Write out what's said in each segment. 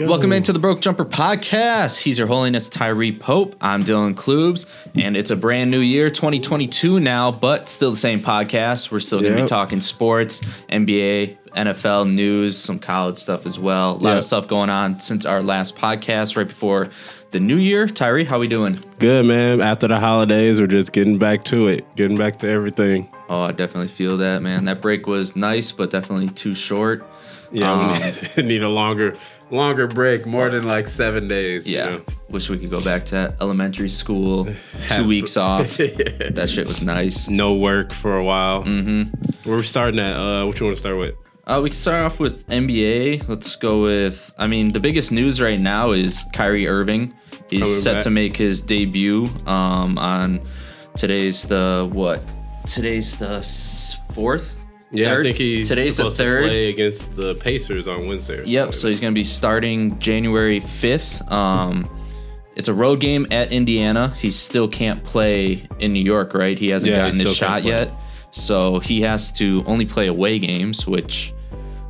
Welcome into the Broke Jumper Podcast. He's Your Holiness Tyree Pope. I'm Dylon Klubz, and it's a brand new year, 2022 now, but still the same podcast. We're still going to be talking sports, NBA, NFL news, some college stuff as well. A lot of stuff going on since our last podcast right before the new year. Tyree, how we doing? Good, man. After the holidays, we're just getting back to it, getting back to everything. Oh, I definitely feel that, man. That break was nice, but definitely too short. Yeah, we need a longer break, more than like 7 days. Yeah, you know? Wish we could go back to elementary school, 2 weeks off. That shit was nice. No work for a while. Mm-hmm. We're starting at, what you want to start with? We can start off with NBA. Let's go with, the biggest news right now is Kyrie Irving. He's Coming set back to make his debut on today's the 4th? Yeah, Third? I think he's today's supposed the 3rd. to play against the Pacers on Wednesday. Yep, so he's going to be starting January 5th. It's a road game at Indiana. He still can't play in New York, right? He hasn't gotten his shot yet. So he has to only play away games, which,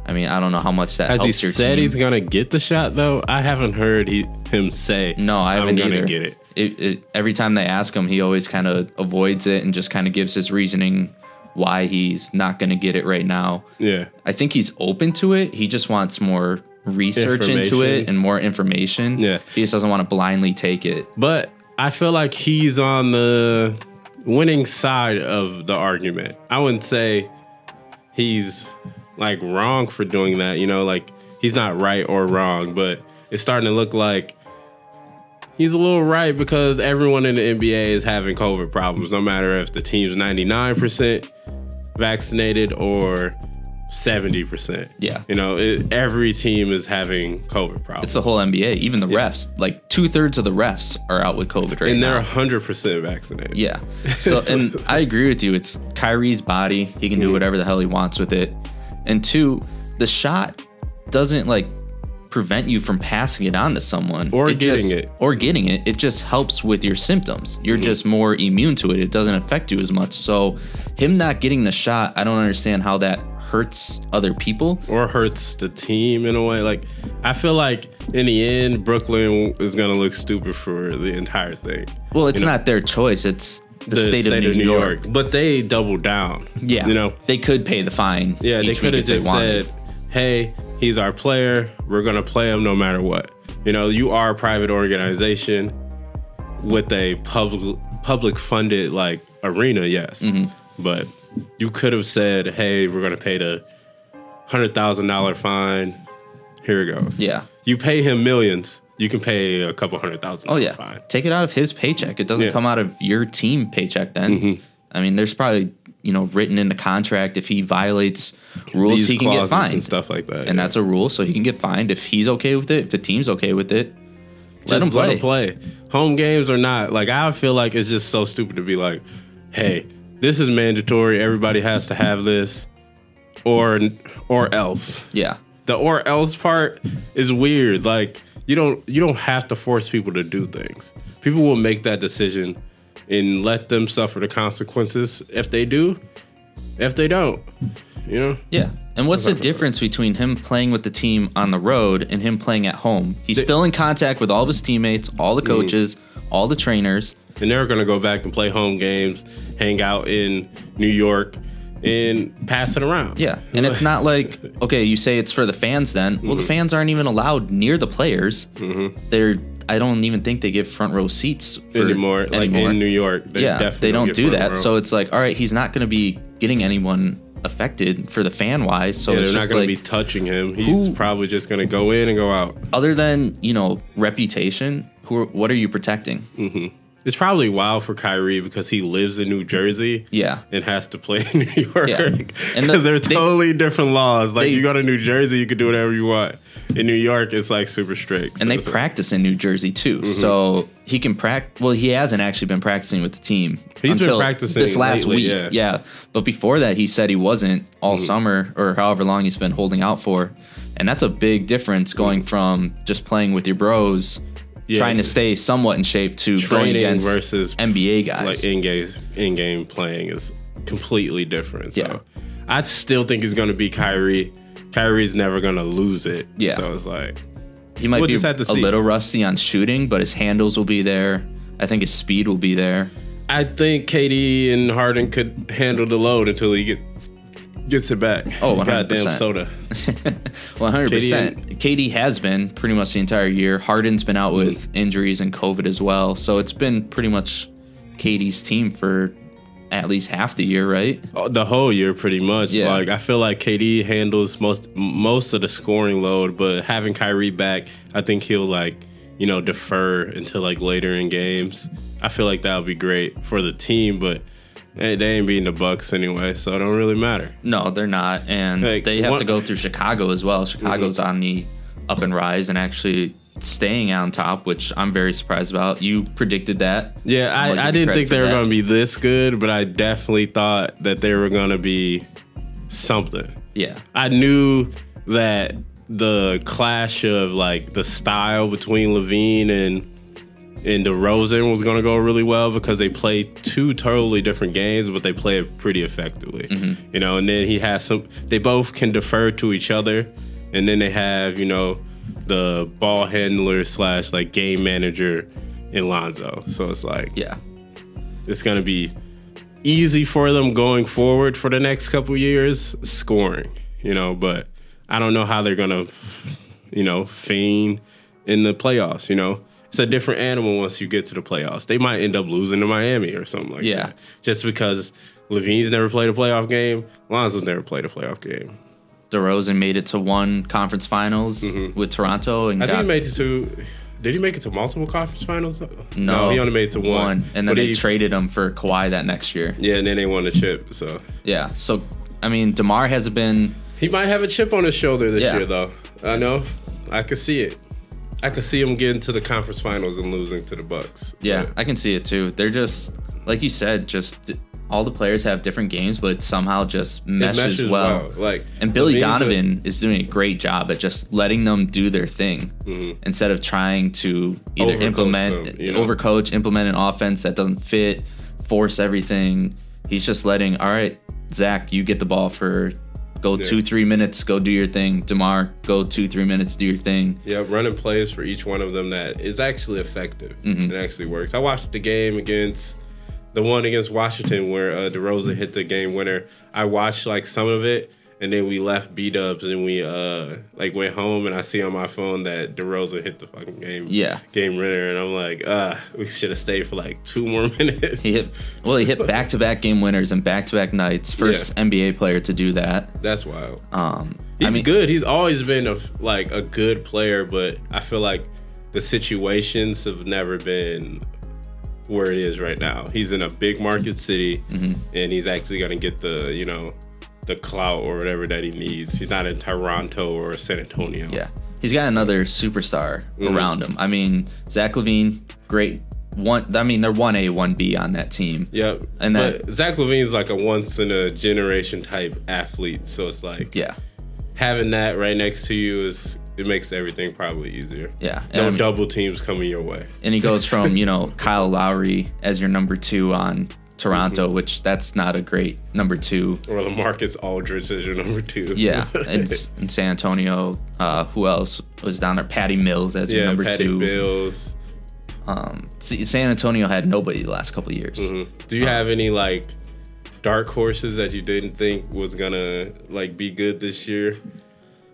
I don't know how much that helps your team. Has he said he's going to get the shot, though? I haven't heard him say, no, I haven't I'm either. going to get it. Every time they ask him, he always kind of avoids it and just kind of gives his reasoning why he's not going to get it right now. Yeah. I think he's open to it. He just wants more research into it and more information. Yeah. He just doesn't want to blindly take it. But I feel like he's on the winning side of the argument. I wouldn't say he's like wrong for doing that, like he's not right or wrong, but it's starting to look like he's a little right because everyone in the NBA is having COVID problems, no matter if the team's 99% vaccinated or 70%. Yeah. Every team is having COVID problems. It's the whole NBA. Even the refs, like 2/3 of the refs are out with COVID right now. And they're 100% vaccinated. Yeah. So, and I agree with you. It's Kyrie's body. He can do whatever the hell he wants with it. And 2, the shot doesn't prevent you from passing it on to someone or getting it. It just helps with your symptoms. You're just more immune to it. It doesn't affect you as much. So him not getting the shot, I don't understand how that hurts other people or hurts the team in a way. I feel like in the end, Brooklyn is going to look stupid for the entire thing. Well, it's not their choice. It's the state of New York. But they doubled down. Yeah. They could pay the fine. Yeah, they could have just said, hey, he's our player. We're going to play him no matter what. You are a private organization with a public funded arena, yes. Mm-hmm. But you could have said, hey, we're going to pay the $100,000 fine. Here it goes. Yeah. You pay him millions. You can pay a couple $100,000 fine. Take it out of his paycheck. It doesn't come out of your team paycheck then. Mm-hmm. There's probably, written in the contract if he violates rules, he can get fined. And stuff like that. And that's a rule, so he can get fined. If he's okay with it, if the team's okay with it, let him play. Home games or not, I feel like it's just so stupid to be like, hey, this is mandatory. Everybody has to have this or else. Yeah. The or else part is weird. You don't have to force people to do things. People will make that decision and let them suffer the consequences if they do, if they don't, Yeah. And what's the difference between him playing with the team on the road and him playing at home? He's still in contact with all of his teammates, all the coaches, all the trainers. And they're going to go back and play home games, hang out in New York, and pass it around. Yeah. And it's not like, okay, you say it's for the fans then. Well, the fans aren't even allowed near the players. I don't even think they give front row seats anymore. In New York. They don't do that. So it's like, all right, he's not going to be getting anyone affected for the fan wise. So they're not going to be touching him. He's probably just going to go in and go out. Other than, reputation, what are you protecting? Mm-hmm. It's probably wild for Kyrie because he lives in New Jersey. Yeah. And has to play in New York. Yeah. Because they're totally different laws. You go to New Jersey, you can do whatever you want. In New York, it's super strict. And they practice in New Jersey too. Mm-hmm. So he can practice. Well, he hasn't actually been practicing with the team. He's been practicing this last lately, week. Yeah. But before that, he said he wasn't all summer or however long he's been holding out for. And that's a big difference going from just playing with your bros, trying to stay somewhat in shape, to going against versus NBA guys. In-game playing is completely different. So Yeah. I still think it's going to be Kyrie. Kyrie's never going to lose it. Yeah. So it's He might be a little rusty on shooting, but his handles will be there. I think his speed will be there. I think KD and Harden could handle the load until he gets it back. Oh, 100%. Goddamn soda. 100%. KD has been pretty much the entire year. Harden's been out with injuries and COVID as well. So it's been pretty much KD's team for at least half the year, right? The whole year, pretty much. Yeah. Like, I feel like KD handles most of the scoring load, but having Kyrie back, I think he'll defer until later in games. I feel like that would be great for the team, but they ain't beating the Bucks anyway, so it don't really matter. No, they're not, and they have to go through Chicago as well. Chicago's on the up and rise and actually staying on top, which I'm very surprised about. You predicted that. Yeah, I didn't think they were going to be this good, but I definitely thought that they were going to be something. Yeah. I knew that the clash of the style between Levine and DeRozan was going to go really well because they play two totally different games, but they play it pretty effectively. And then he has they both can defer to each other, and then they have, the ball handler / game manager in Lonzo. So it's it's going to be easy for them going forward for the next couple years scoring, but I don't know how they're going to, fiend in the playoffs, It's a different animal once you get to the playoffs. They might end up losing to Miami or something like that. Just because Levine's never played a playoff game, Lonzo's never played a playoff game. DeRozan made it to one conference finals with Toronto. And I think he made it to... Did he make it to multiple conference finals? No, he only made it to one. And then they traded him for Kawhi that next year. Yeah, and then they won the chip, so... Yeah, so, I mean, DeMar hasn't been... He might have a chip on his shoulder this year, though. I know. I could see it. I could see him getting to the conference finals and losing to the Bucks. Yeah, I can see it too. They're just, like you said, just all the players have different games, but it somehow just meshes well. And Billy Donovan is doing a great job at just letting them do their thing instead of trying to either overcoach, implement an offense that doesn't fit, force everything. He's just letting, all right, Zach, you get the ball for... Go 2-3 minutes, go do your thing. DeMar, go 2-3 minutes, do your thing. Yeah, running plays for each one of them that is actually effective. It actually works. I watched the game against Washington where DeRozan hit the game winner. I watched some of it, and then we left B-dubs and we went home, and I see on my phone that DeRozan hit the fucking game winner, and I'm like, we should have stayed for 2 more minutes. He hit back-to-back game winners and back-to-back nights. First NBA player to do that. That's wild. He's good. He's always been a good player, but I feel like the situations have never been where it is right now. He's in a big market city, and he's actually going to get the clout or whatever that he needs. He's not in Toronto or San Antonio. Yeah. He's got another superstar around him. I mean, Zach LaVine, great. They're 1A, 1B on that team. Yep. But Zach LaVine's a once in a generation type athlete. So it's having that right next to you it makes everything probably easier. Yeah. No double teams coming your way. And he goes from, Kyle Lowry as your number 2 on Toronto, which that's not a great number 2. Or LaMarcus Aldridge as your number 2. Yeah, in San Antonio, who else was down there? Patty Mills as your number 2. Patty Mills. San Antonio had nobody the last couple of years. Do you have any dark horses that you didn't think was gonna be good this year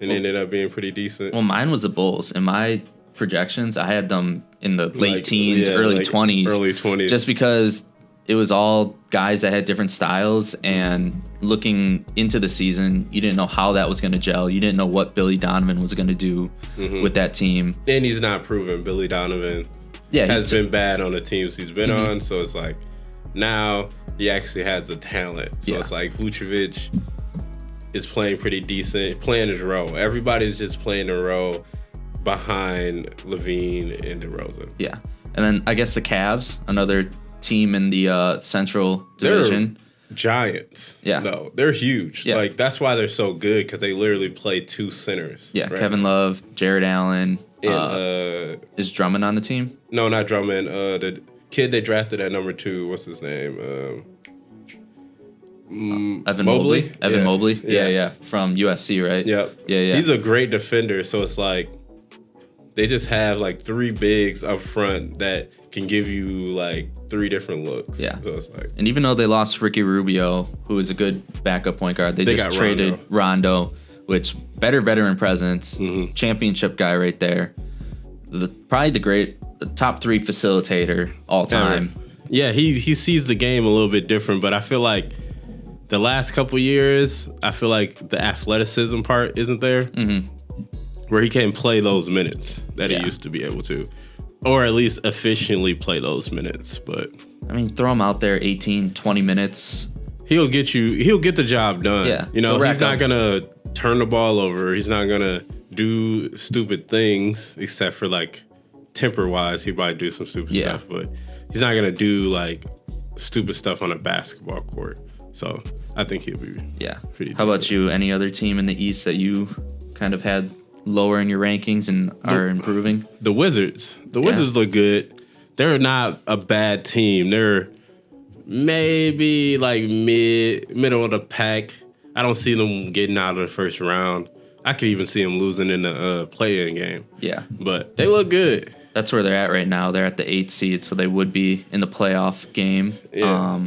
and ended up being pretty decent? Well, mine was the Bulls. In my projections, I had them in the late teens, early 20s. Early 20s. Just because it was all guys that had different styles, and looking into the season, you didn't know how that was going to gel. You didn't know what Billy Donovan was going to do with that team. And he's not proven. Billy Donovan has been bad on the teams he's been on, so it's now he actually has the talent. So it's Vucevic is playing pretty decent, playing his role. Everybody's just playing the role behind LaVine and DeRozan. Yeah. And then I guess the Cavs, another team in the Central Division. They're giants. Yeah. No, they're huge. Yeah. That's why they're so good, because they literally play 2 centers. Yeah, right? Kevin Love, Jared Allen. And, is Drummond on the team? No, not Drummond. The kid they drafted at number 2, what's his name? Evan Mobley. Evan Mobley. Yeah. From USC, right? Yep. Yeah. He's a great defender, so it's they just have like 3 bigs up front that can give you like 3 different looks. Yeah. So it's like, and even though they lost Ricky Rubio, who is a good backup point guard, they just traded Rondo, which better veteran presence, championship guy right there. Probably the top 3 facilitator all time. Yeah, he sees the game a little bit different, but I feel like the last couple years, I feel like the athleticism part isn't there, where he can't play those minutes that he used to be able to, or at least efficiently play those minutes. But I mean, throw him out there 18, 20 minutes. He'll get the job done. Yeah, you know, he's not gonna turn the ball over. He's not gonna do stupid things, except for like temper-wise, he might do some stupid stuff, but he's not gonna do like stupid stuff on a basketball court. So I think he'll be pretty decent. How about you? Any other team in the East that you kind of had lower in your rankings and are improving? The Wizards. The Wizards look good. They're not a bad team. They're maybe like middle of the pack. I don't see them getting out of the first round. I could even see them losing in the play-in game. Yeah. But they look good. That's where they're at right now. They're at the 8th seed, so they would be in the playoff game. Yeah.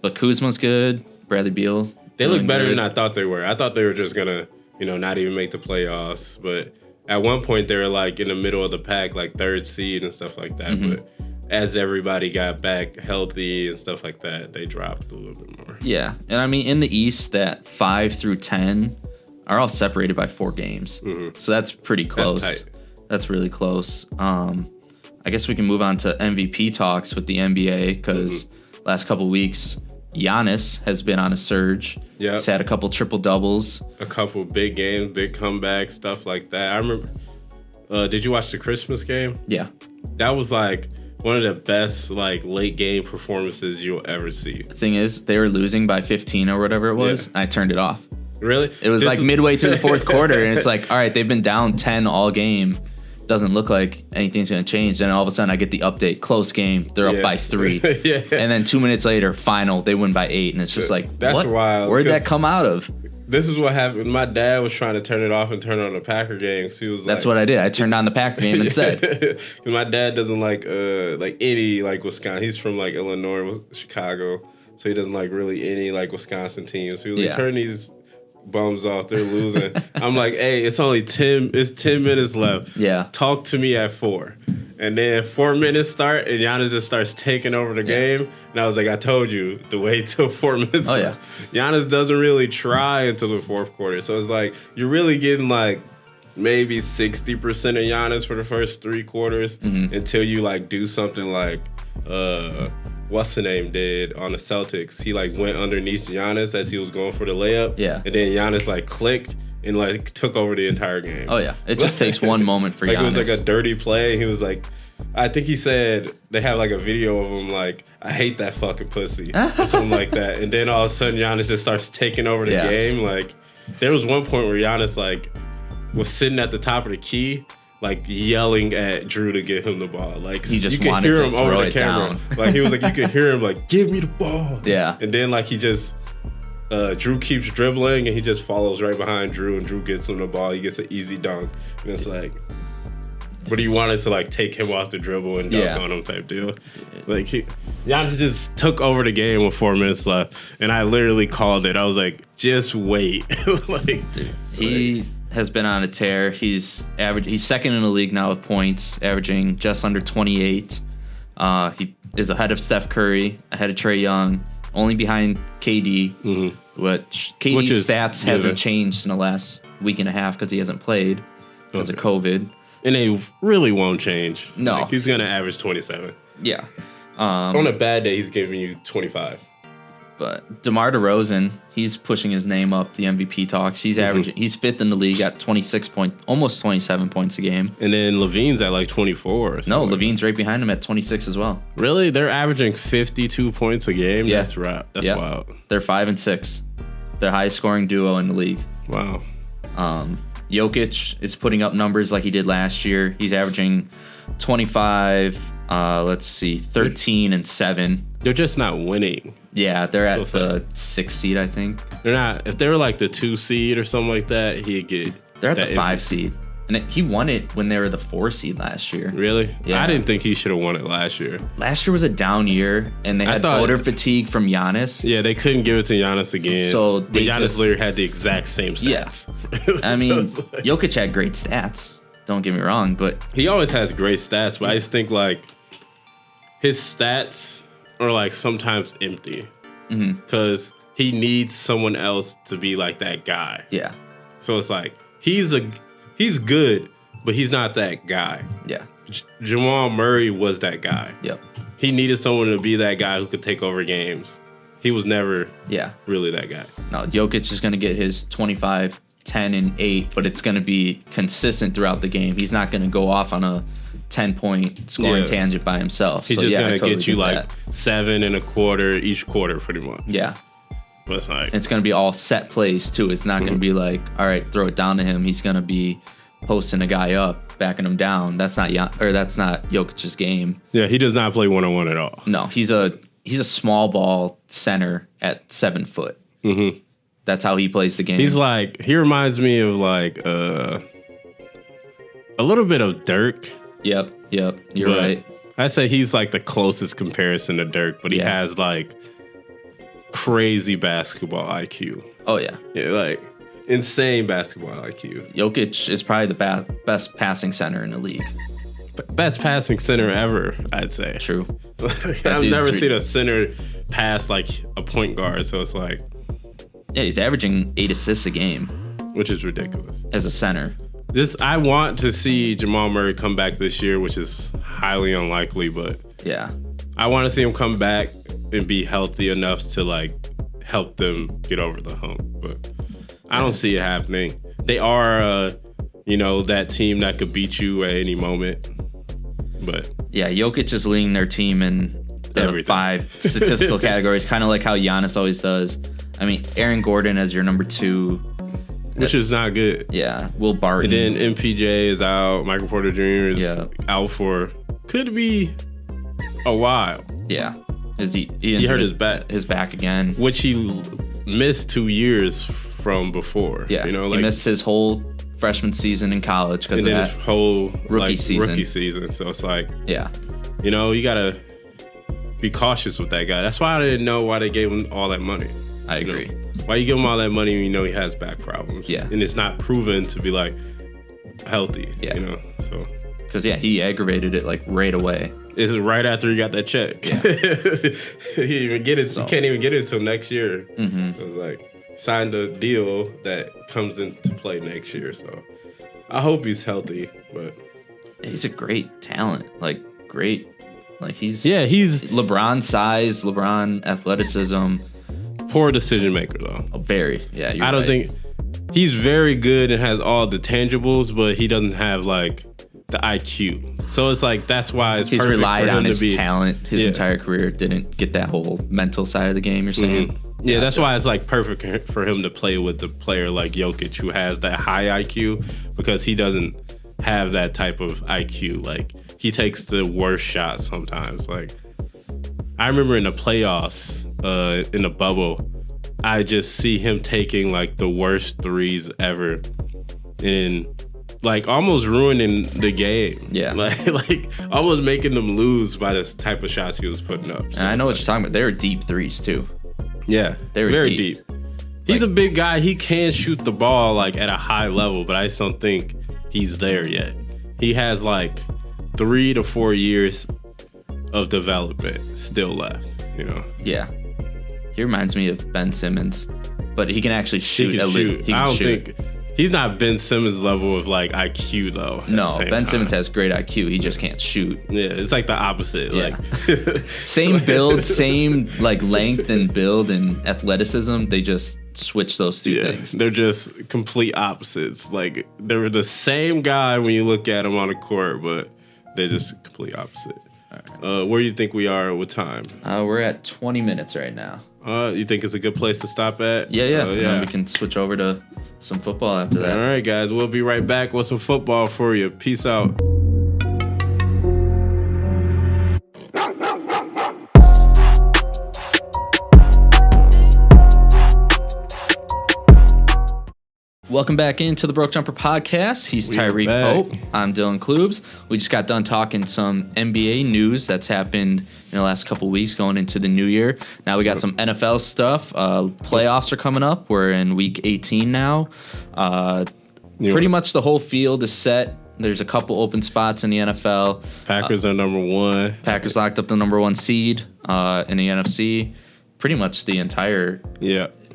But Kuzma's good. Bradley Beal. They look better than I thought they were. I thought they were just going to, not even make the playoffs. But at one point, they were like in the middle of the pack, like 3rd seed and stuff like that. But as everybody got back healthy and stuff like that, they dropped a little bit more. Yeah. And I mean, in the East, that 5 through 10 are all separated by 4 games. So that's pretty close. That's tight. That's really close. I guess we can move on to MVP talks with the NBA because last couple weeks, Giannis has been on a surge. Yeah, he's had a couple triple doubles, a couple big games, big comebacks, stuff like that. I remember. Did you watch the Christmas game? Yeah, that was like one of the best like late game performances you'll ever see. The thing is, they were losing by 15 or whatever it was. Yeah. I turned it off. Really? It was like midway through the 4th quarter, and it's like, all right, they've been down 10 all game. Doesn't look like anything's going to change. Then all of a sudden I get the update, close game, they're up by 3. And then 2 minutes later, final, they win by 8. And it's just like, that's wild. Where'd that come out of? This is what happened. My dad was trying to turn it off and turn on the Packer game. So he was that's what I did. I turned on the Packer game instead. Because my dad doesn't like any like Wisconsin. He's from like Illinois, Chicago. So he doesn't like really any like Wisconsin teams. So he was like, turn these bums off, they're losing. I'm like, hey, it's 10 minutes left. Yeah. Talk to me at 4. And then 4 minutes start and Giannis just starts taking over the game. And I was like, I told you to wait till 4 minutes left. Giannis doesn't really try until the 4th quarter. So it's like you're really getting like maybe 60% of Giannis for the first 3 quarters until you like do something like what's the name did on the Celtics. He like went underneath Giannis as he was going for the layup. Yeah. And then Giannis like clicked and like took over the entire game. Oh yeah. It just takes one moment for like Giannis. It was like a dirty play. He was like, I think he said they have like a video of him like, I hate that fucking pussy or something like that. And then all of a sudden Giannis just starts taking over the game. Like there was one point where Giannis like was sitting at the top of the key, like yelling at Drew to get him the ball. Like he just you could wanted hear to him throw over it the camera. down. Like he was like, you could hear him like, give me the ball. Yeah. And then like he just Drew keeps dribbling and he just follows right behind Drew and Drew gets him the ball. He gets an easy dunk. And it's like, but he wanted to like take him off the dribble and dunk on him type deal. Like Giannis just took over the game with 4 minutes left. And I literally called it. I was like, just wait. Like, dude, he has been on a tear. He's second in the league now with points, averaging just under 28. He is ahead of Steph Curry, ahead of Trae Young, only behind KD, which KD's stats hasn't changed in the last week and a half because he hasn't played because of COVID. And they really won't change. No. Like, he's going to average 27. Yeah. On a bad day, he's giving you 25. But DeMar DeRozan, he's pushing his name up the MVP talks. He's averaging. He's 5th in the league at almost 27 points a game. And then Levine's at like 24. No, Levine's right behind him at 26 as well. Really? They're averaging 52 points a game? Yeah. That's right. That's wild. They're 5 and 6. They're highest scoring duo in the league. Wow. Jokic is putting up numbers like he did last year. He's averaging 25, 13 and 7. They're just not winning. Yeah, they're at the 6th seed, I think. They're not. If they were like the 2 seed or something like that, he'd get. They're at the 5 seed. And he won it when they were the 4 seed last year. Really? Yeah. I didn't think he should have won it last year. Last year was a down year, and they had voter fatigue from Giannis. Yeah, they couldn't give it to Giannis again. So but Giannis literally had the exact same stats. Yeah. I mean, Jokic had great stats. Don't get me wrong, but he always has great stats. But I just think like his stats are like sometimes empty because he needs someone else to be like that guy. Yeah. So it's like he's good, but he's not that guy. Yeah. Jamal Murray was that guy. Yep. He needed someone to be that guy who could take over games. He was never really that guy. No, Jokic is going to get his 25, 10, and 8, but it's going to be consistent throughout the game. He's not going to go off on a 10-point scoring tangent by himself. He's just going to get you like 7 and a quarter each quarter pretty much. Yeah. But it's going to be all set plays too. It's not going to be like, all right, throw it down to him. He's going to be posting a guy up, backing him down. That's not Jokic's game. Yeah, he does not play one-on-one at all. No, he's a small ball center at 7 foot. Mm-hmm. That's how he plays the game. He reminds me of like a little bit of Dirk. Yep, you're right. I'd say he's like the closest comparison to Dirk, but he has like crazy basketball IQ. Oh yeah, like insane basketball IQ. Jokic is probably the best passing center in the league. Best passing center ever, I'd say. True. I've never seen a center pass like a point guard, so it's like... Yeah, he's averaging 8 assists a game. Which is ridiculous. As a center. I want to see Jamal Murray come back this year, which is highly unlikely, but... Yeah. I want to see him come back and be healthy enough to like help them get over the hump, but I don't see it happening. They are, that team that could beat you at any moment, but yeah, Jokic is leading their team in the 5 statistical categories, kind of like how Giannis always does. I mean, Aaron Gordon as your number 2, which is not good. Yeah, Will Barton. And then MPJ is out. Michael Porter Jr. is out for could be a while. Yeah. He hurt his back again, which he missed 2 years from before. Yeah, he missed his whole freshman season in college because of that. His whole rookie season. So it's like, yeah, you gotta be cautious with that guy. That's why I didn't know why they gave him all that money. I agree. Why you give him all that money when you know he has back problems? Yeah, and it's not proven to be like healthy. Yeah, so because he aggravated it like right away. Is it right after he got that check? Yeah. He can't even get it until next year. Mm-hmm. So it's like signed a deal that comes into play next year. So I hope he's healthy. But he's a great talent. Like he's LeBron size, LeBron athleticism. Poor decision maker though. Oh, very. Yeah. I don't think he's very good and has all the tangibles, but he doesn't have like the IQ. So it's like that's why it's he's perfect relied for him on his to be talent his entire career. Didn't get that whole mental side of the game. You're saying? Mm-hmm. Yeah, that's why it's like perfect for him to play with a player like Jokic who has that high IQ because he doesn't have that type of IQ. Like he takes the worst shots sometimes. Like I remember in the playoffs, in the bubble, I just see him taking like the worst threes ever and like almost ruining the game. Yeah. Like almost making them lose by the type of shots he was putting up. So and I know what you're talking about. They were deep threes too. Yeah. They were very deep. He's a big guy. He can shoot the ball like at a high level, but I just don't think he's there yet. He has like 3 to 4 years of development still left, Yeah. He reminds me of Ben Simmons, but he can actually shoot. He can think he's not Ben Simmons level of like IQ though. No, Ben Simmons has great IQ. He just can't shoot. Yeah, it's like the opposite. Yeah. Like same build, same like length and build and athleticism. They just switch those two things. They're just complete opposites. Like they're the same guy when you look at them on the court, but they're just complete opposite. All right. Where do you think we are with time? We're at 20 minutes right now. You think it's a good place to stop at? Yeah. We can switch over to some football after that. All right, guys. We'll be right back with some football for you. Peace out. Welcome back into the Broke Jumper Podcast. He's Tyree Pope. I'm Dylon Klubz. We just got done talking some NBA news that's happened in the last couple weeks going into the new year. Now we got some NFL stuff. Playoffs are coming up. We're in week 18 now. Pretty much the whole field is set. There's a couple open spots in the NFL. Packers are number one. Packers locked up the number one seed in the NFC. Pretty much the entire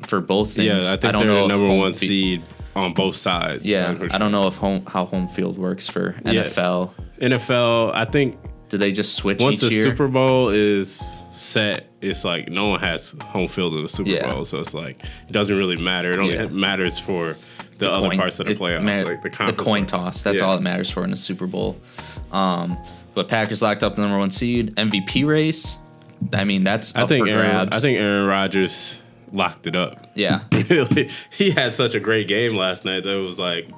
for both things. Yeah, I think they're the number one seed on both sides. Yeah, I don't know if how home field works for NFL. NFL, I think. Do they just switch once each the year? Super Bowl is set, it's like no one has home field in the Super Bowl, so it's like it doesn't really matter. It only matters for the other parts of the playoffs, like the coin toss. That's all that matters for in the Super Bowl. But Packers locked up the number one seed. MVP race. I mean, that's up for grabs. I think Aaron Rodgers locked it up. Yeah. He had such a great game last night that it was like,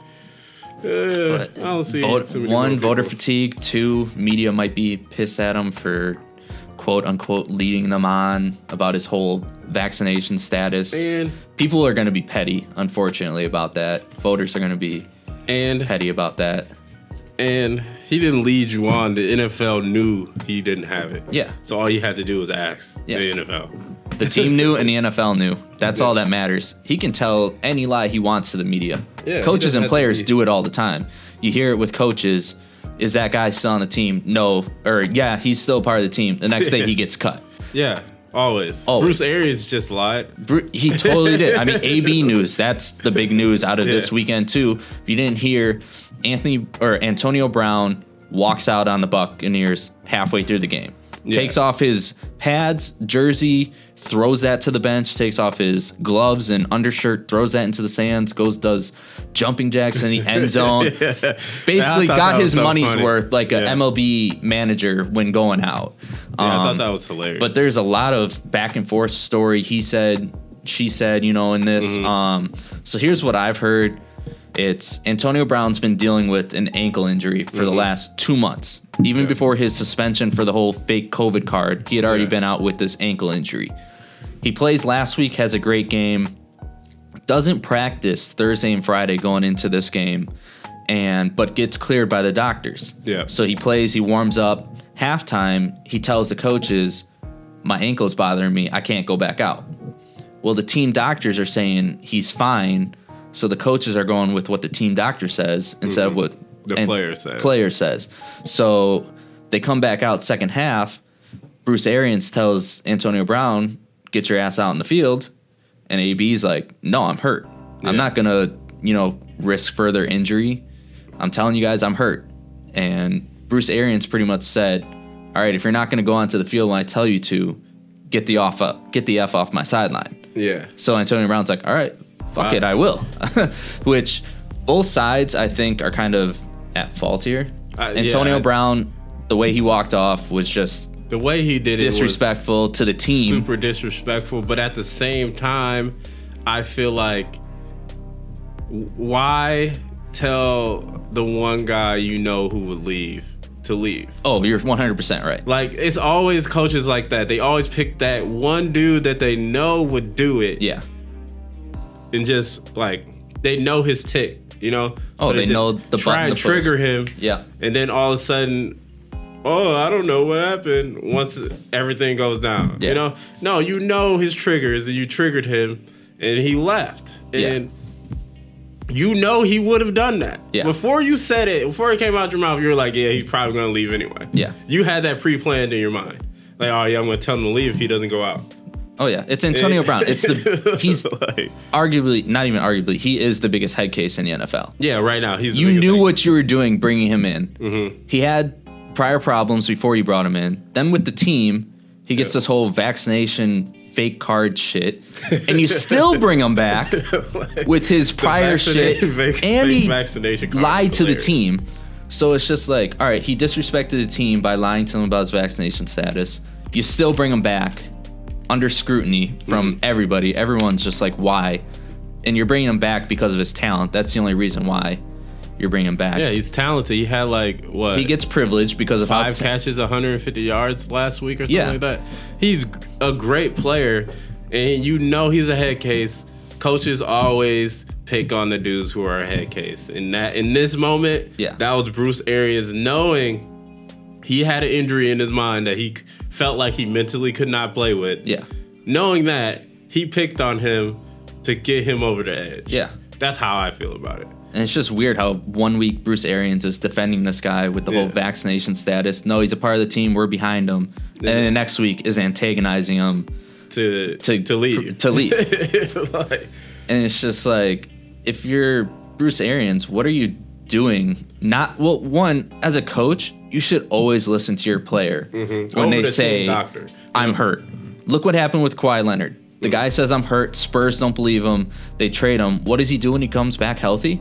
I don't see one, voter fatigue. Two, media might be pissed at him for quote unquote leading them on about his whole vaccination status. And people are going to be petty, unfortunately, about that. Voters are going to be petty about that. And he didn't lead you on. The NFL knew he didn't have it. Yeah. So all you had to do was ask the NFL. The team knew and the NFL knew. That's all that matters. He can tell any lie he wants to the media. Yeah, coaches and players do it all the time. You hear it with coaches. Is that guy still on the team? No. Or, yeah, he's still part of the team. The next day he gets cut. Yeah, always. Bruce Arians just lied. He totally did. I mean, AB news. That's the big news out of this weekend, too. If you didn't hear, Antonio Brown walks out on the Buccaneers halfway through the game. Takes off his pads, jersey, throws that to the bench, takes off his gloves and undershirt, throws that into the sands, does jumping jacks in the end zone. Basically got his money's worth like a MLB manager when going out. I thought that was hilarious. But there's a lot of back and forth story. He said, she said, in this. So here's what I've heard. It's Antonio Brown's been dealing with an ankle injury for the last 2 months. Even before his suspension for the whole fake COVID card, he had already been out with this ankle injury. He plays last week, has a great game, doesn't practice Thursday and Friday going into this game, but gets cleared by the doctors. Yeah. So he plays, he warms up. Halftime, he tells the coaches, my ankle's bothering me, I can't go back out. Well, the team doctors are saying he's fine. So the coaches are going with what the team doctor says instead of what the player says. So they come back out second half. Bruce Arians tells Antonio Brown, get your ass out in the field. And AB's like, no, I'm hurt. Yeah. I'm not going to, risk further injury. I'm telling you guys I'm hurt. And Bruce Arians pretty much said, all right, if you're not going to go onto the field when I tell you to, get the F off my sideline. Yeah. So Antonio Brown's like, all right. Fuck it, I will. Which both sides, I think, are kind of at fault here. Antonio Brown, the way he walked off was just the way he did disrespectful to the team. Super disrespectful. But at the same time, I feel like, why tell the one guy who would leave to leave? Oh, you're 100% right. Like, it's always coaches like that. They always pick that one dude that they know would do it. Yeah. And just they know his tick, Oh, so they know the try button and trigger him. Yeah. And then all of a sudden, I don't know what happened once everything goes down. Yeah. No, his triggers, and you triggered him, and he left. And he would have done that. Yeah. Before you said it, before it came out your mouth, you were like, yeah, he's probably going to leave anyway. Yeah. You had that pre-planned in your mind. Like, oh, yeah, I'm going to tell him to leave if he doesn't go out. Oh yeah, it's Antonio Brown. He's arguably, not even arguably, he is the biggest head case in the NFL. Yeah, right now he's. You knew what you were doing bringing him in. Mm-hmm. He had prior problems before you brought him in. Then with the team, he gets this whole vaccination fake card shit, and you still bring him back with his prior shit, and he lied to the team. So it's just like, all right, he disrespected the team by lying to them about his vaccination status. You still bring him back under scrutiny from everybody. Everyone's just like, why? And you're bringing him back because of his talent. That's the only reason why you're bringing him back. Yeah, he's talented. He had He gets privileged because of 5 catches, 150 yards last week or something like that. He's a great player, and he's a head case. Coaches always pick on the dudes who are a head case. And that in this moment, that was Bruce Arians knowing he had an injury in his mind that he felt like he mentally could not play with. Yeah. Knowing that, he picked on him to get him over the edge. Yeah. That's how I feel about it. And it's just weird how 1 week Bruce Arians is defending this guy with the whole vaccination status. No, he's a part of the team. We're behind him. And then the next week is antagonizing him to leave. To leave. And it's just like, if you're Bruce Arians, what are you doing? One, as a coach, you should always listen to your player when they say, I'm hurt. Look what happened with Kawhi Leonard. The guy says, I'm hurt. Spurs don't believe him. They trade him. What does he do when he comes back healthy?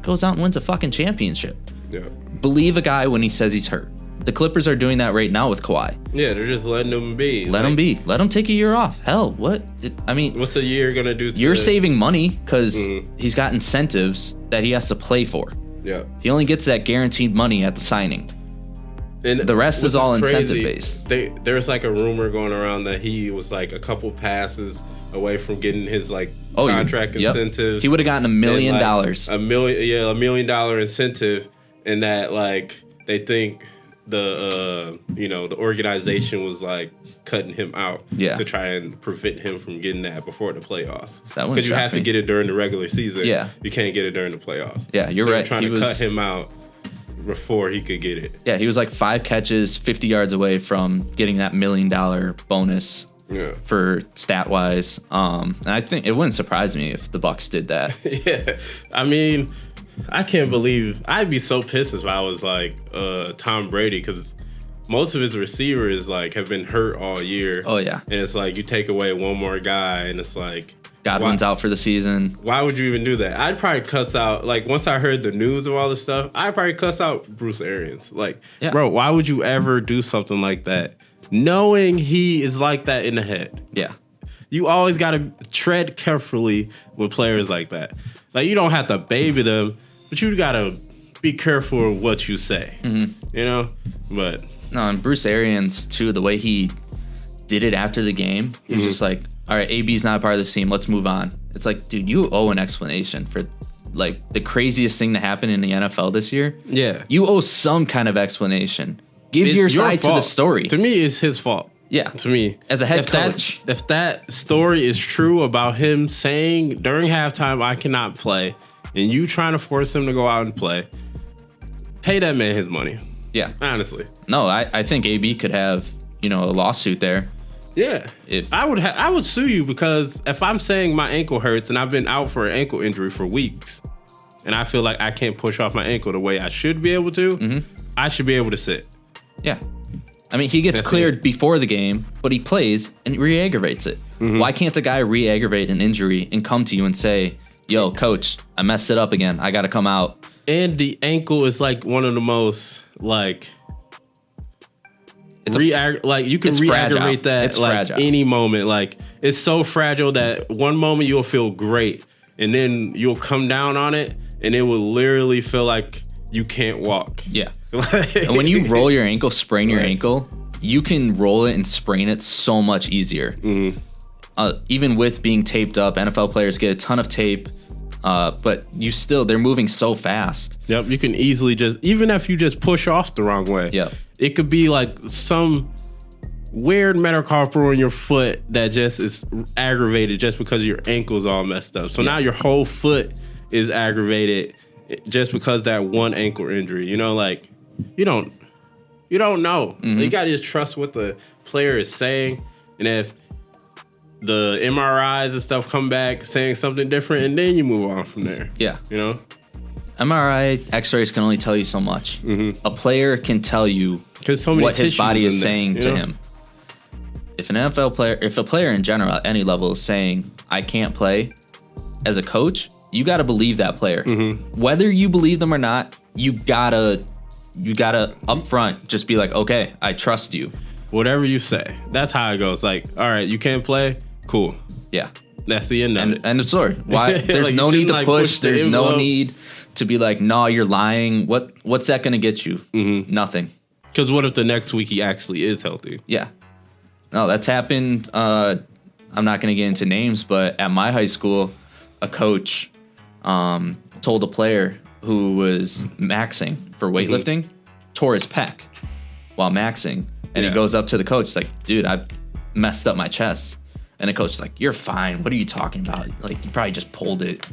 Goes out and wins a fucking championship. Yeah. Believe a guy when he says he's hurt. The Clippers are doing that right now with Kawhi. Yeah, they're just letting him be. Let him be. Let him take a year off. Hell, what? What's a year going to do? You're saving money because he's got incentives that he has to play for. Yeah. He only gets that guaranteed money at the signing. And the rest is all incentive-based. There's like a rumor going around that he was like a couple passes away from getting his contract incentives. He would have gotten $1 million. $1 million incentive, and that they think the organization was cutting him out to try and prevent him from getting that before the playoffs. Because you have to get it during the regular season. Yeah. You can't get it during the playoffs. Yeah, you're right. Trying to cut him out before he could get it. Yeah, he was 5 catches, 50 yards away from getting that $1 million bonus for stat wise. And I think it wouldn't surprise me if the Bucks did that. Yeah. I mean, I can't believe I'd be so pissed if I was Tom Brady, because most of his receivers have been hurt all year. Oh yeah. And it's you take away one more guy and it's Godwin's out for the season. Why would you even do that? I'd probably cuss out, once I heard the news of all this stuff, I'd probably cuss out Bruce Arians. Bro, why would you ever do something like that? Knowing he is like that in the head. Yeah. You always got to tread carefully with players like that. You don't have to baby them, but you got to be careful of what you say. Mm-hmm. But no, and Bruce Arians, too, the way he did it after the game, he was just all right, AB's not a part of this team. Let's move on. It's dude, you owe an explanation for the craziest thing that happened in the NFL this year. Yeah. You owe some kind of explanation. Give your side to the story. To me, it's his fault. Yeah. To me. As a head coach. If that story is true about him saying during halftime, I cannot play, and you trying to force him to go out and play, pay that man his money. Yeah. Honestly. No, I think AB could have, a lawsuit there. Yeah, I would sue you, because if I'm saying my ankle hurts and I've been out for an ankle injury for weeks, and I feel like I can't push off my ankle the way I should be able to, I should be able to sit. Yeah, I mean, he gets cleared before the game, but he plays and re-aggravates it. Why can't a guy re-aggravate an injury and come to you and say, "Yo, coach, I messed it up again. I got to come out"? And the ankle is one of the most you can re-aggravate that any moment. It's so fragile that one moment you'll feel great, and then you'll come down on it, and it will literally feel like you can't walk. Yeah. And when you roll your ankle, sprain your ankle, you can roll it and sprain it so much easier. Even with being taped up, NFL players get a ton of tape, but they're moving so fast. Yep, you can easily even if you just push off the wrong way. Yep. It could be some weird metacarpal in your foot that just is aggravated just because your ankle's all messed up. So now your whole foot is aggravated just because that one ankle injury. You don't know. You gotta just trust what the player is saying, and if the MRIs and stuff come back saying something different, and then you move on from there. Yeah. MRI, X-rays can only tell you so much. A player can tell you what his body is saying to him. If a player in general at any level is saying, "I can't play," as a coach, you got to believe that player. Whether you believe them or not, you gotta up front just be like, "Okay, I trust you." Whatever you say, that's how it goes. All right, you can't play, cool. Yeah, that's the end of it. End of story. Why? There's no need to push. There's no need to be no, you're lying. What's that going to get you? Nothing. Because what if the next week he actually is healthy? Yeah. No, that's happened. I'm not going to get into names, but at my high school, a coach told a player who was maxing for weightlifting, tore his pec while maxing. And he goes up to the coach. He's like, dude, I messed up my chest. And the coach is like, you're fine. What are you talking about? Like, you probably just pulled it.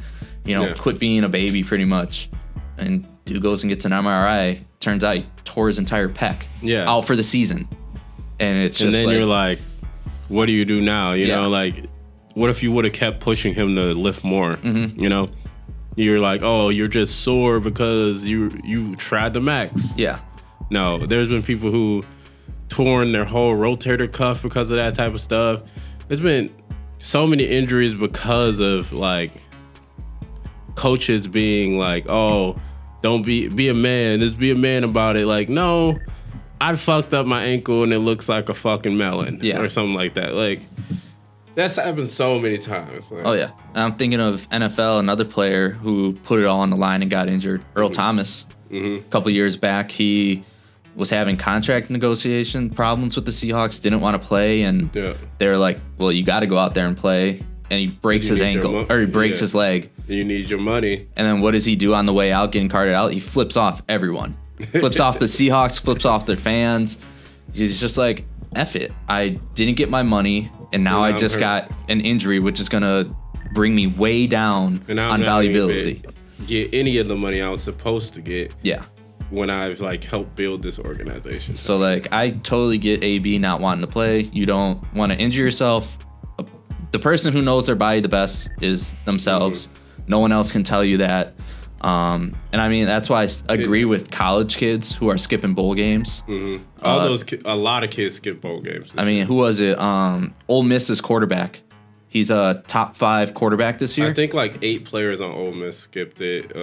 Quit being a baby pretty much. And dude goes and gets an MRI. Turns out he tore his entire pec out for the season. And it's just then you're like, what do you do now? You know, like, what if you would have kept pushing him to lift more? You know? You're like, oh, you're just sore because you tried the max. Yeah. No, there's been people who torn their whole rotator cuff because of that type of stuff. There's been so many injuries because of like coaches being like, oh, don't be a man. Just be a man about it. Like, no, I fucked up my ankle and it looks like a fucking melon or something like that. Like, that's happened so many times. Like, oh, yeah. I'm thinking of NFL, another player who put it all on the line and got injured. Earl Thomas. A couple years back, he was having contract negotiation problems with the Seahawks, didn't want to play, and they were like, well, you got to go out there and play. And he breaks his ankle, or he breaks his leg. You need your money. And then what does he do on the way out, getting carted out? He flips off everyone. Flips off the Seahawks, flips off their fans. He's just like, F it. I didn't get my money, and now I just got an injury, which is going to bring me way down on valuability. Get any of the money I was supposed to get. Yeah. When I've like helped build this organization. So like, I totally get AB not wanting to play. You don't want to injure yourself. The person who knows their body the best is themselves. No one else can tell you that. And I mean, that's why I agree with college kids who are skipping bowl games. A lot of kids skip bowl games. I mean, who was it? Ole Miss's quarterback. He's a top 5 quarterback this year. I think like 8 players on Ole Miss skipped it.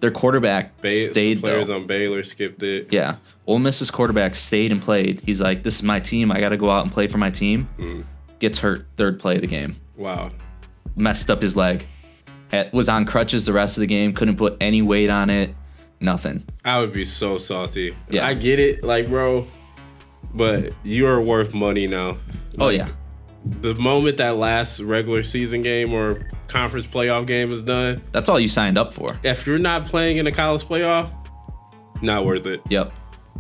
Their quarterback stayed. Players on Baylor skipped it. Yeah, Ole Miss's quarterback stayed and played. He's like, this is my team. I got to go out and play for my team. Gets hurt third play of the game. Wow. Messed up his leg. Was on crutches the rest of the game. Couldn't put any weight on it. Nothing. I would be so salty. Yeah. I get it, like, bro, but you're worth money now. Oh, yeah. The moment that last regular season game or conference playoff game is done, that's all you signed up for. If you're not playing in a college playoff, not worth it. Yep.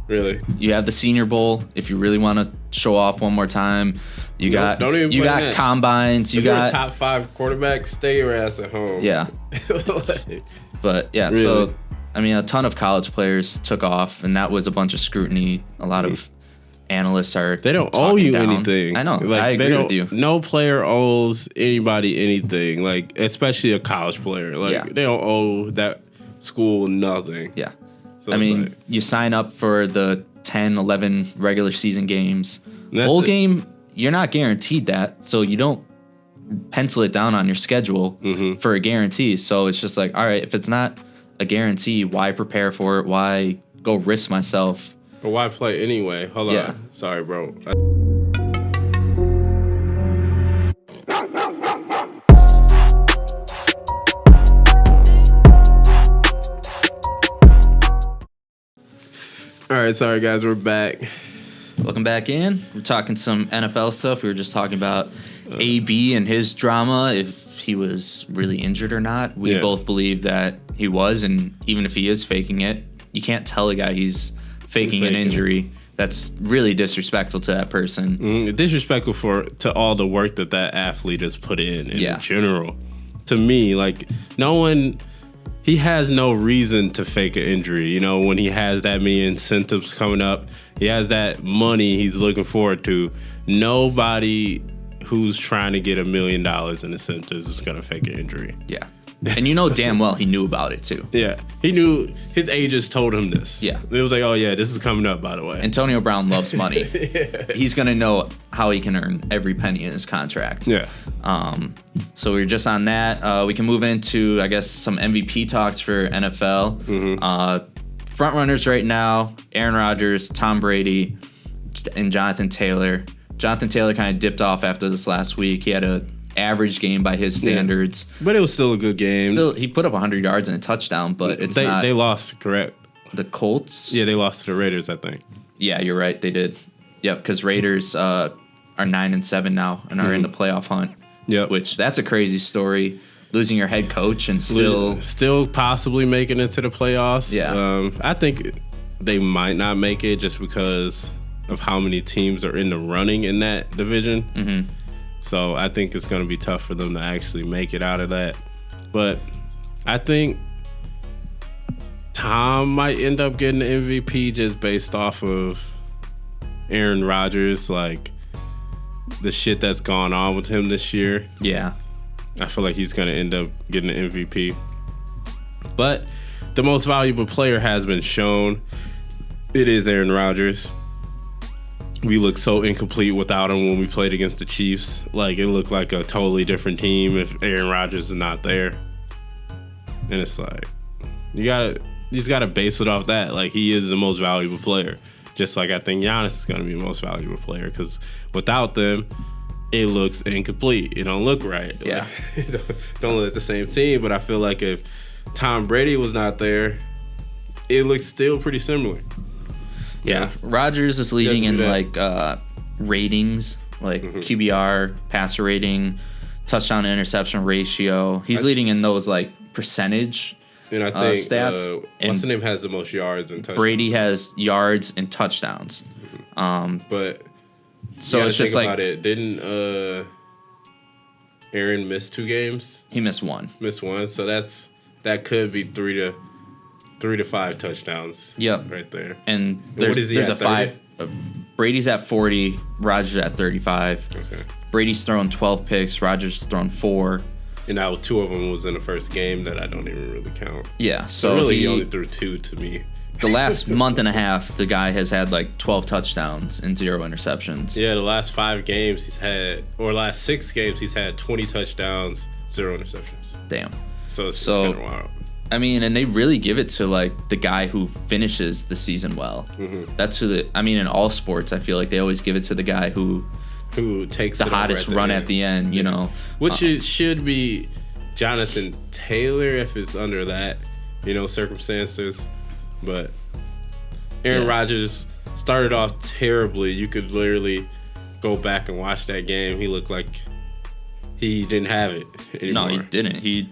Really. You have the Senior Bowl if you really want to show off one more time. You got combines. If you're a top 5 quarterback, stay your ass at home. Yeah. But yeah, really? So I mean, a ton of college players took off, and that was a bunch of scrutiny. A lot of analysts are. They don't owe you anything. I know. Like, I agree with you. No player owes anybody anything. Like, especially a college player. Like, they don't owe that school nothing. Yeah. So I mean, you sign up for the 10, 11 regular season games. Bowl game, you're not guaranteed that, so you don't pencil it down on your schedule for a guarantee. So it's just like, all right, if it's not a guarantee, why prepare for it? Why go risk myself? Or why play anyway? Hold on. Sorry, bro. All right, sorry guys, we're back. Welcome back in. We're talking some NFL stuff. We were just talking about AB and his drama, if he was really injured or not. We both believe that he was, and even if he is faking it, you can't tell a guy he's faking an injury. That's really disrespectful to that person. Disrespectful to all the work that athlete has put in general. To me, like, he has no reason to fake an injury. You know, when he has that many incentives coming up, he has that money he's looking forward to. Nobody who's trying to get $1 million in incentives is going to fake an injury. Yeah. And you know damn well he knew about it too. Yeah. He knew. His agents told him this. Yeah. It was like, oh yeah, this is coming up, by the way. Antonio Brown loves money. He's going to know how he can earn every penny in his contract. Yeah. So we're just on that. We can move into, I guess, some MVP talks for NFL. Front runners right now, Aaron Rodgers, Tom Brady, and Jonathan Taylor. Jonathan Taylor kind of dipped off after this last week. He had a average game by his standards. Yeah. But it was still a good game. He put up 100 yards and a touchdown, but they lost, correct? The Colts? Yeah, they lost to the Raiders, I think. Yeah, you're right. They did. Yep, because Raiders are 9-7 now and are in the playoff hunt. Yep. Which, that's a crazy story. losing your head coach and still possibly making it to the playoffs. Yeah. I think they might not make it just because of how many teams are in the running in that division. Mm-hmm. So I think it's going to be tough for them to actually make it out of that. But I think Tom might end up getting the MVP just based off of Aaron Rodgers, like the shit that's gone on with him this year. Yeah. I feel like he's going to end up getting the MVP. But the most valuable player has been shown. It is Aaron Rodgers. We look so incomplete without him when we played against the Chiefs. Like, it looked like a totally different team if Aaron Rodgers is not there. And it's like, you just gotta base it off that. Like, he is the most valuable player. Just like I think Giannis is gonna be the most valuable player, because without them, it looks incomplete. It don't look right. Yeah. Like, don't look at the same team. But I feel like if Tom Brady was not there, it looks still pretty similar. Yeah, Rodgers is leading in like ratings, like QBR, passer rating, touchdown to interception ratio. He's leading in those like percentage and I think stats. What's the name has the most yards and touchdowns? Brady has yards and touchdowns. But so it's just like about it. Didn't Aaron miss 2 games? He missed one. So that could be 3 to 5 touchdowns. Yep. Right there. And there's a 5. Brady's at 40, Rodgers at 35. Okay. Brady's thrown 12 picks, Rodgers thrown 4. And now 2 of them was in the first game that I don't even really count. Yeah, so really he only threw 2 to me. The last month and a half, the guy has had like 12 touchdowns and 0 interceptions. Yeah, the last 5 games last 6 games he's had 20 touchdowns, 0 interceptions. Damn. So it's kind of wild. I mean, and they really give it to like the guy who finishes the season well. Mm-hmm. That's who in all sports, I feel like they always give it to the guy who takes the hottest run at the end, you know. Which it should be Jonathan Taylor if it's under that, circumstances. But Aaron Rodgers started off terribly. You could literally go back and watch that game. He looked like he didn't have it anymore. No, he didn't.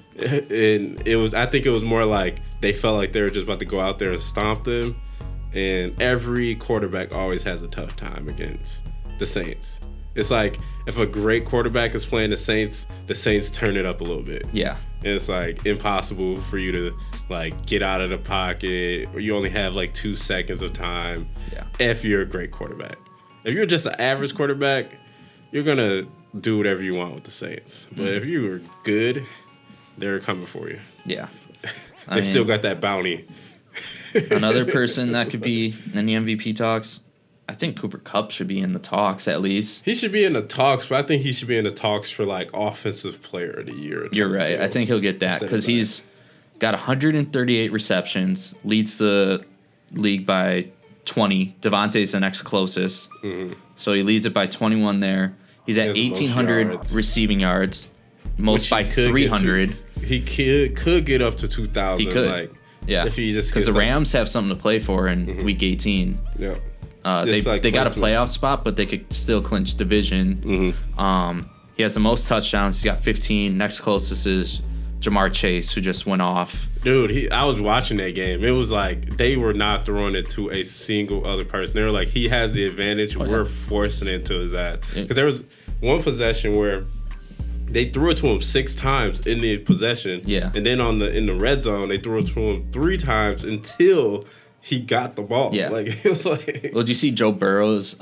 And I think it was more like they felt like they were just about to go out there and stomp them. And every quarterback always has a tough time against the Saints. It's like if a great quarterback is playing the Saints turn it up a little bit. Yeah. And it's like impossible for you to like get out of the pocket, or you only have like 2 seconds of time. Yeah. If you're a great quarterback. If you're just an average quarterback, you're gonna do whatever you want with the Saints. But if you were good, they're coming for you. Yeah. They still got that bounty. Another person that could be in the MVP talks, I think Cooper Kupp should be in the talks at least. He should be in the talks, but I think he should be in the talks for like Offensive Player of the Year. You're right. I think he'll get that because he's got 138 receptions, leads the league by 20. Devontae's the next closest. Mm-hmm. So he leads it by 21 there. He's at 1,800 receiving yards, most by 300. He could get up to 2,000. He could. Like, yeah. If he just because the Rams have something to play for in Week 18. Yeah. They got a playoff spot, but they could still clinch division. Mm-hmm. He has the most touchdowns. He's got 15. Next closest is Jamar Chase, who just went off. Dude, I was watching that game. It was like they were not throwing it to a single other person. They were like, he has the advantage. We're forcing it to his ass. Because there was one possession where they threw it to him 6 times in the possession. Yeah. And then in the red zone, they threw it to him 3 times until he got the ball. Yeah. Like, it was like... Well, did you see Joe Burrow's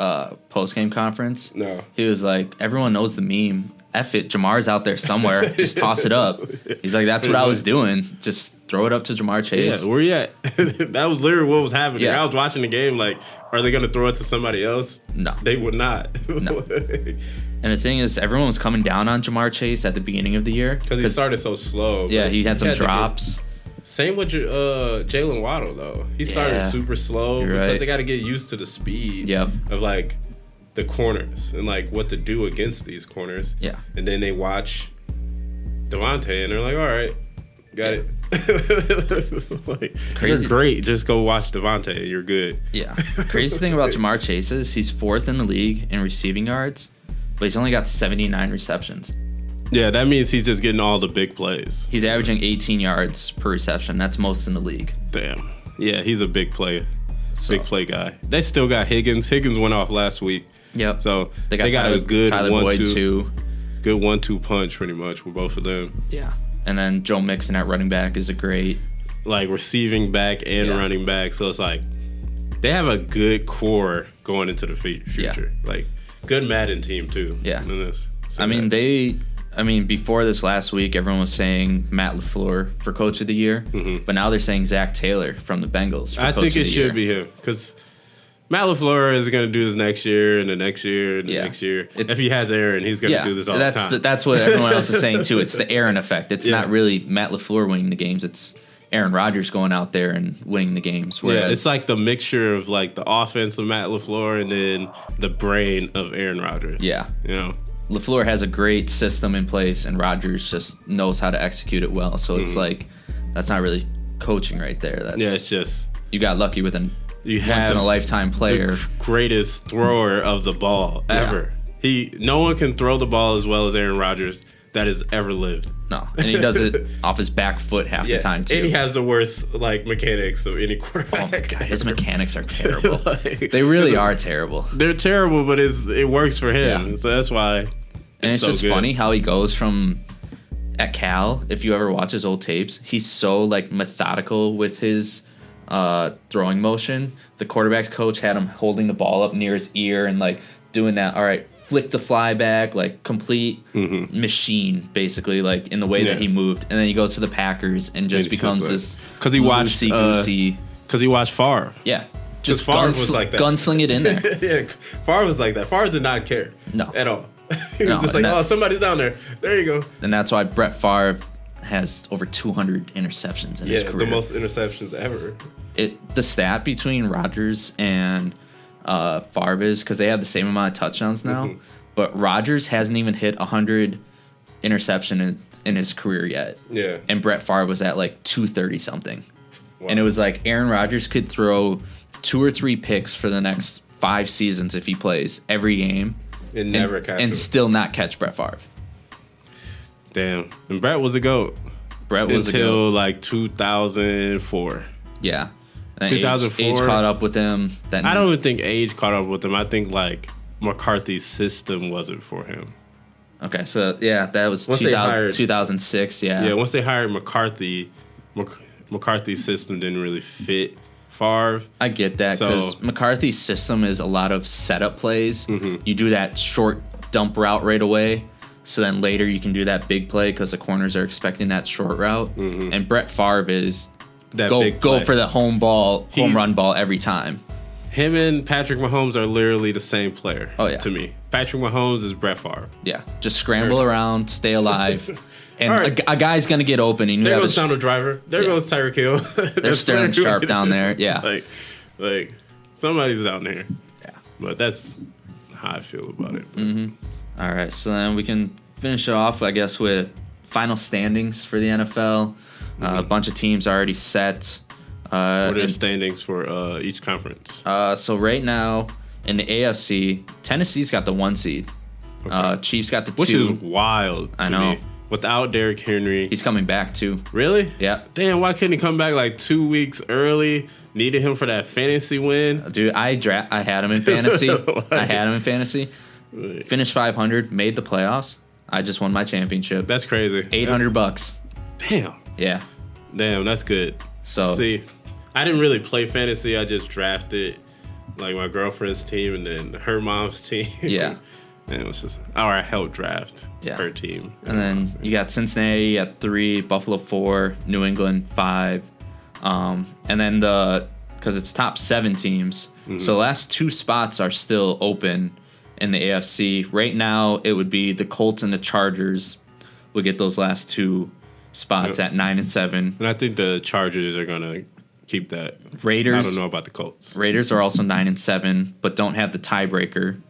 post-game conference? No. He was like, everyone knows the meme. F it, Jamar's out there somewhere. Just toss it up. He's like, that's what I was doing. Just throw it up to Jamar Chase. Yeah, where you at? That was literally what was happening. Yeah. I was watching the game like, are they going to throw it to somebody else? No. They would not. No. And the thing is, everyone was coming down on Jamar Chase at the beginning of the year. Because he started so slow. Yeah, he had some drops. Same with Jalen Waddle, though. He started super slow because they got to get used to the speed of, like, the corners and, like, what to do against these corners. Yeah. And then they watch Devontae, and they're like, all right, got it. Like, Crazy. You're great. Just go watch Devontae. You're good. Yeah. Crazy thing about Jamar Chase is he's 4th in the league in receiving yards, but he's only got 79 receptions. Yeah, that means he's just getting all the big plays. He's averaging 18 yards per reception. That's most in the league. Damn. Yeah, he's a big play guy. They still got Higgins. Higgins went off last week. Yep. So they got a good Tyler 1-2. Boyd too. Good 1-2 punch pretty much with both of them. Yeah. And then Joe Mixon at running back is a great like receiving back and running back. So it's like they have a good core going into the future. Yeah. Like good Madden team too. Yeah. Before this last week, everyone was saying Matt LaFleur for Coach of the Year, but now they're saying Zach Taylor from the Bengals. For I Coach think of it the should year. be him because Matt LaFleur is going to do this next year and the next year and the next year. If he has Aaron, he's going to do this all the time. That's what everyone else is saying too. It's the Aaron effect. It's not really Matt LaFleur winning the games. It's Aaron Rodgers going out there and winning the games. Whereas, it's like the mixture of like the offense of Matt LaFleur and then the brain of Aaron Rodgers. Yeah. You know? LaFleur has a great system in place, and Rodgers just knows how to execute it well. So it's like, that's not really coaching right there. It's just... You got lucky with once-in-a-lifetime player. The greatest thrower of the ball ever. No one can throw the ball as well as Aaron Rodgers that has ever lived. No, and he does it off his back foot half the time, too. And he has the worst mechanics of any quarterback. Oh, my God. His mechanics are terrible. They really are terrible. They're terrible, but it works for him. Yeah. So that's why it's just funny how he goes from... At Cal, if you ever watch his old tapes, he's so, methodical with his throwing motion. The quarterback's coach had him holding the ball up near his ear and, doing that, all right, flip the fly back, complete machine, basically, in the way that he moved. And then he goes to the Packers and just becomes this loosey-goosey. Because he watched Favre. Yeah. Just Favre was like that. Gunsling it in there. Yeah, Favre was like that. Favre did not care. No. At all. He was just somebody's down there. There you go. And that's why Brett Favre has over 200 interceptions in his career. Yeah, the most interceptions ever. The stat between Rodgers and Favre is because they have the same amount of touchdowns now, but Rodgers hasn't even hit 100 interception in his career yet. Yeah. And Brett Favre was at 230 something. Wow. And it was Aaron Rodgers could throw 2 or 3 picks for the next 5 seasons if he plays every game. And never catch him. And still not catch Brett Favre. Damn. And Brett was a GOAT. Until 2004. Yeah. 2004. Age caught up with him. I don't even think age caught up with him. I think McCarthy's system wasn't for him. Okay, so that was 2006. Yeah. Yeah, once they hired McCarthy, McCarthy's system didn't really fit Favre. I get that because McCarthy's system is a lot of setup plays. You do that short dump route right away, so then later you can do that big play because the corners are expecting that short route. And Brett Favre is go for the home run ball every time. Him and Patrick Mahomes are literally the same player. Oh yeah, to me, Patrick Mahomes is Brett Favre. Yeah, just scramble around, stay alive. And a guy's going to get open. And there goes Donald Driver. There goes Tyreek Hill. There's Sterling Sharp down there. Yeah. Somebody's down there. Yeah. But that's how I feel about it. All right. So then we can finish it off, I guess, with final standings for the NFL. A bunch of teams already set. What are the standings for each conference? So right now in the AFC, Tennessee's got the 1 seed. Okay. Chiefs got the 2. Which is wild. I know. Me. Without Derrick Henry. He's coming back, too. Really? Yeah. Damn, why couldn't he come back 2 weeks early? Needed him for that fantasy win. Dude, I had him in fantasy. Finished 500, made the playoffs. I just won my championship. That's crazy. $800. Damn. Yeah. Damn, that's good. So see, I didn't really play fantasy. I just drafted my girlfriend's team and then her mom's team. Yeah. And it was just, I helped draft her team. And then you got Cincinnati at 3, Buffalo 4, New England 5. And then because it's top 7 teams, so the last 2 spots are still open in the AFC. Right now, it would be the Colts and the Chargers would get those last 2 spots at 9 and 7. And I think the Chargers are going to keep that. Raiders. I don't know about the Colts. Raiders are also 9 and 7, but don't have the tiebreaker.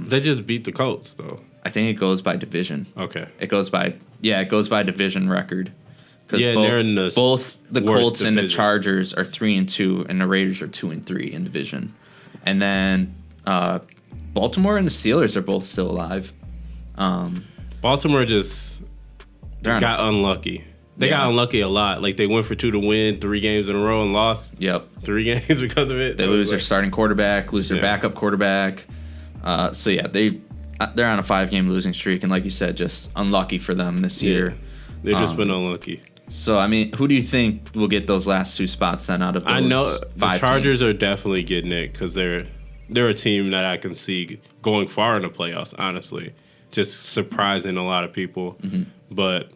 They just beat the Colts, though. I think it goes by division. Okay. It goes by division record. Because they're in both the Colts division. and the Chargers are 3 and 2, and the Raiders are 2 and 3 in division. And then Baltimore and the Steelers are both still alive. Baltimore just got unlucky. They got unlucky a lot. Like, they went for 2 to win 3 games in a row and lost 3 games because of it. They lose their starting quarterback, lose their backup quarterback. They're on a 5-game losing streak, and like you said, just unlucky for them this year. They've just been unlucky. So, I mean, who do you think will get those last 2 spots then out of those 5 teams? I know the Chargers are definitely getting it because they're a team that I can see going far in the playoffs, honestly. Just surprising a lot of people. Mm-hmm. But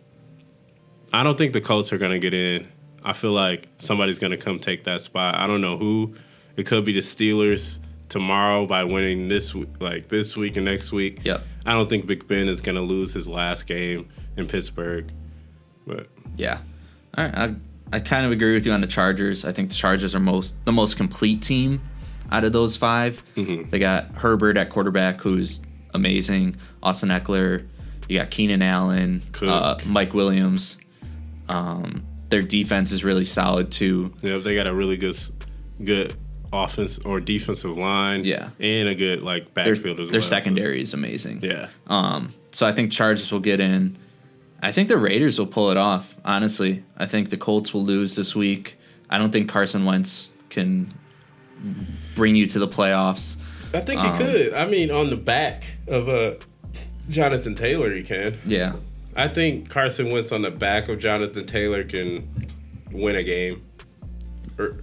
I don't think the Colts are going to get in. I feel like somebody's going to come take that spot. I don't know who. It could be the Steelers tomorrow by winning this week and next week. Yep. I don't think Big Ben is going to lose his last game in Pittsburgh. But yeah. All right. I kind of agree with you on the Chargers. I think the Chargers are the most complete team out of those 5. Mm-hmm. They got Herbert at quarterback, who's amazing. Austin Eckler. You got Keenan Allen, Mike Williams. Their defense is really solid too. Yeah, they got a really good offense or defensive line. Yeah, and a good backfield as well. Their secondary is amazing. Yeah. So I think Chargers will get in. I think the Raiders will pull it off. Honestly, I think the Colts will lose this week. I don't think Carson Wentz can bring you to the playoffs. I think he could. I mean, on the back of Jonathan Taylor, he can. Yeah. I think Carson Wentz on the back of Jonathan Taylor can win a game. Or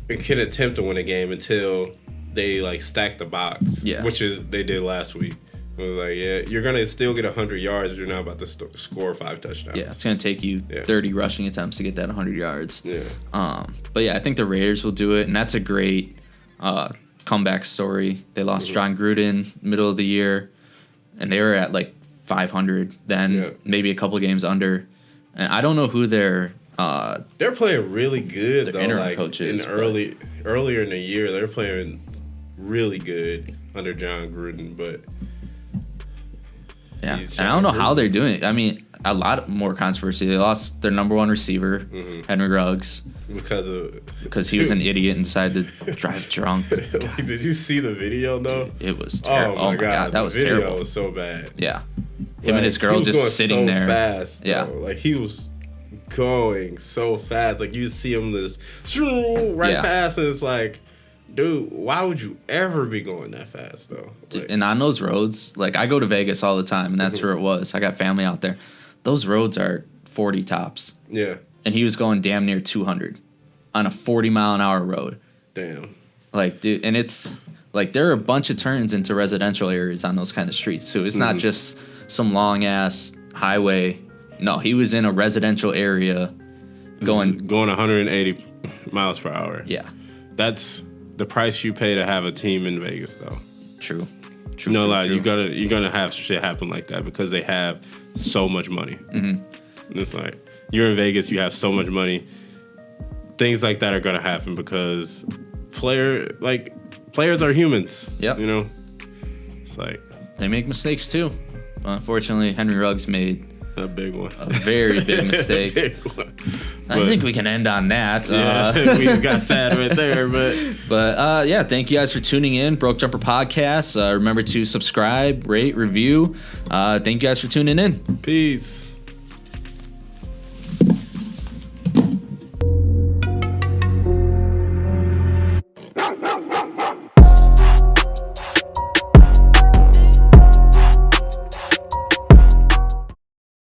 can attempt to win a game until they stack the box. Yeah. Which they did last week. It was you're going to still get 100 yards, but you're not about to score 5 touchdowns. Yeah, it's going to take you 30 rushing attempts to get that 100 yards. Yeah. But yeah, I think the Raiders will do it, and that's a great comeback story. They lost John Gruden middle of the year, and they were at 500 then, maybe a couple games under. And I don't know who they're playing really good though. Interim coaches, earlier in the year, they're playing really good under John Gruden, but yeah, and I don't know how they're doing it. I mean, a lot more controversy. They lost their number 1 receiver, Henry Ruggs, because he was an idiot and decided to drive drunk. Did you see the video though? Dude, it was terrible. Oh my god, that was terrible. The video was so bad. Yeah, him and his girl just sitting there. Fast, though. He was going so fast. You see him just past, and it's dude, why would you ever be going that fast though? And on those roads, I go to Vegas all the time, and that's where it was. I got family out there. Those roads are 40 tops. Yeah. And he was going damn near 200 on a 40-mile-an-hour road. Damn. Dude, and it's there are a bunch of turns into residential areas on those kind of streets too. It's not just some long ass highway. No, he was in a residential area going 180 miles per hour. Yeah. That's the price you pay to have a team in Vegas though. True. No lie, you're gonna have shit happen like that because they have so much money. Mm-hmm. It's you're in Vegas, you have so much money. Things like that are gonna happen because players are humans. Yep. You know, it's they make mistakes too. Unfortunately, Henry Ruggs made a big one, a very big mistake. Big one. I think we can end on that. Yeah, we got sad right there, but yeah, thank you guys for tuning in. Broke Jumper Podcast. Remember to subscribe, rate, review. Thank you guys for tuning in. Peace.